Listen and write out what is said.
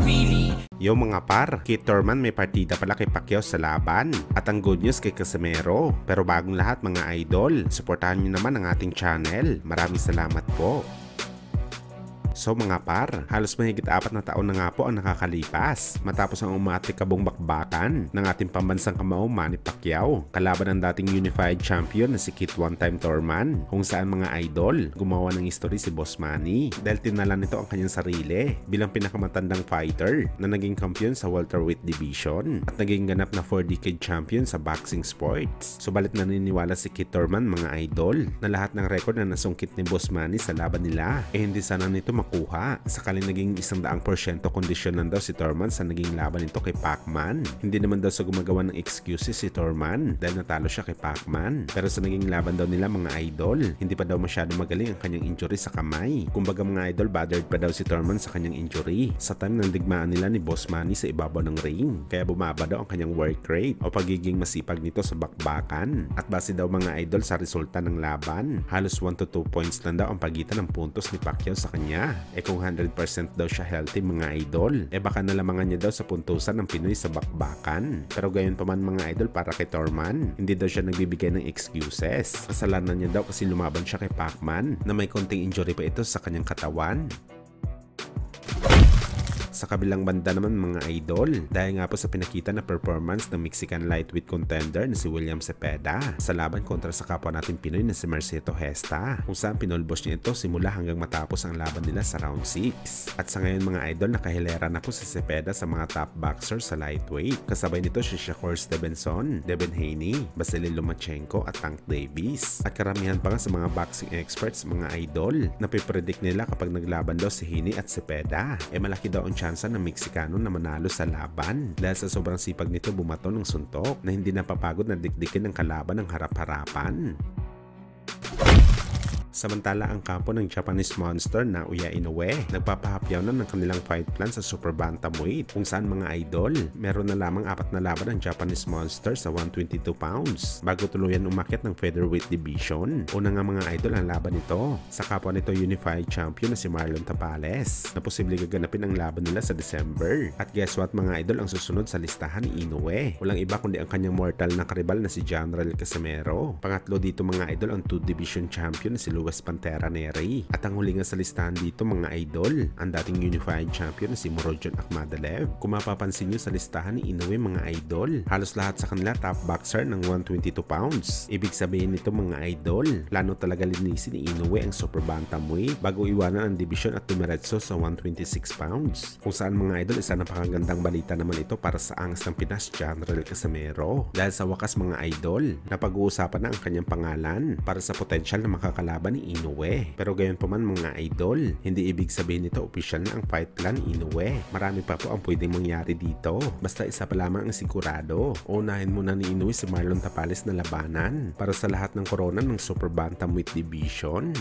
really. Yo mga par, Keith Thurman may partida pala kay Pacquiao sa laban. At ang good news kay Casimero. Pero bagong lahat mga idol, suportahan nyo naman ang ating channel. Maraming salamat po. So mga par, halos mahigit 4 na taon na nga po ang nakakalipas matapos ang umatikabong bakbakan ng ating pambansang kamao Manny Pacquiao kalaban ng dating unified champion na si Keith one-time Thurman, kung saan mga idol gumawa ng history si Boss Manny dahil tinalan nito ang kanyang sarili bilang pinakamatandang fighter na naging kampiyon sa welterweight division at naging ganap na 4-decade champion sa boxing sports. Subalit naniniwala si Keith Thurman mga idol na lahat ng record na nasungkit ni Boss Manny sa laban nila hindi sana nito makuha. Sakaling naging 100% kondisyonan daw si Thurman sa naging laban nito kay Pacman. Hindi naman daw sa gumagawa ng excuses si Thurman dahil natalo siya kay Pacman. Pero sa naging laban daw nila mga idol, hindi pa daw masyado magaling ang kanyang injury sa kamay. Kumbaga mga idol, bothered pa daw si Thurman sa kanyang injury sa time ng digmaan nila ni Boss Manny sa ibabaw ng ring. Kaya bumaba daw ang kanyang work rate o pagiging masipag nito sa bakbakan. At base daw mga idol sa resulta ng laban, halos 1 to 2 points lang daw ang pagitan ng puntos ni Pacquiao sa kanya. Kung 100% daw siya healthy mga idol, baka nalamangan niya daw sa puntusan ng Pinoy sa bakbakan. Pero gayon pa man mga idol, para kay Thurman, hindi daw siya nagbibigay ng excuses. Kasalanan niya daw kasi lumaban siya kay Pacman na may konting injury pa ito sa kanyang katawan. Sa kabilang banda naman mga idol, dahil nga po sa pinakita na performance ng Mexican lightweight contender na si William Cepeda sa laban kontra sa kapwa natin Pinoy na si Merceto Gesta, kung saan pinolbos niya ito simula hanggang matapos ang laban nila sa round 6. At sa ngayon mga idol, nakahilera na po si Cepeda sa mga top boxers sa lightweight. Kasabay nito si Shakur Stevenson, Devin Haney, Vasily Lomachenko at Tank Davis. At karamihan pa nga sa mga boxing experts mga idol, napipredict nila kapag naglaban daw si Haney at Cepeda, malaki daw ang chance ng Meksikano na manalo sa laban dahil sa sobrang sipag nito bumato ng suntok na hindi napapagod na dikdikin ng kalaban ng harap-harapan. Samantala ang kampo ng Japanese monster na Naoya Inoue nagpapahapyaw na ng kanilang fight plan sa super bantamweight, kung saan mga idol meron na lamang 4 na laban ang Japanese monster sa 122 pounds bago tuluyan umakyat ng featherweight division. Una nga mga idol ang laban nito sa kapwa nito unified champion na si Marlon Tapales na posibleng gaganapin ang laban nila sa December. At guess what mga idol, ang susunod sa listahan ni Inoue walang iba kundi ang kanyang mortal na karibal na si General Casimero. Pangatlo dito mga idol ang 2 division champion na si Luis Pantera Neri. At ang huli nga sa listahan dito mga idol, ang dating unified champion na si Murodjon Akhmadaliev. Kung mapapansin nyo sa listahan ni Inoue mga idol, halos lahat sa kanila top boxer ng 122 pounds. Ibig sabihin nito mga idol, plano talaga linisin ni Inoue ang super bantamweight bago iwanan ang division at dumiretso sa 126 pounds. Kung saan mga idol, isa napakagandang balita naman ito para sa angas ng Pinas General Casimero. Dahil sa wakas mga idol, napag-uusapan na ang kanyang pangalan para sa potensyal na makakalaban ni Inoue. Pero gayon pa man mga idol, hindi ibig sabihin nito opisyal na ang fight plan ni Inoue. Marami pa po ang pwedeng mangyari dito. Basta isa pa lamang ang sigurado. Unahin muna ni Inoue si Marlon Tapales na labanan para sa lahat ng korona ng super bantamweight division.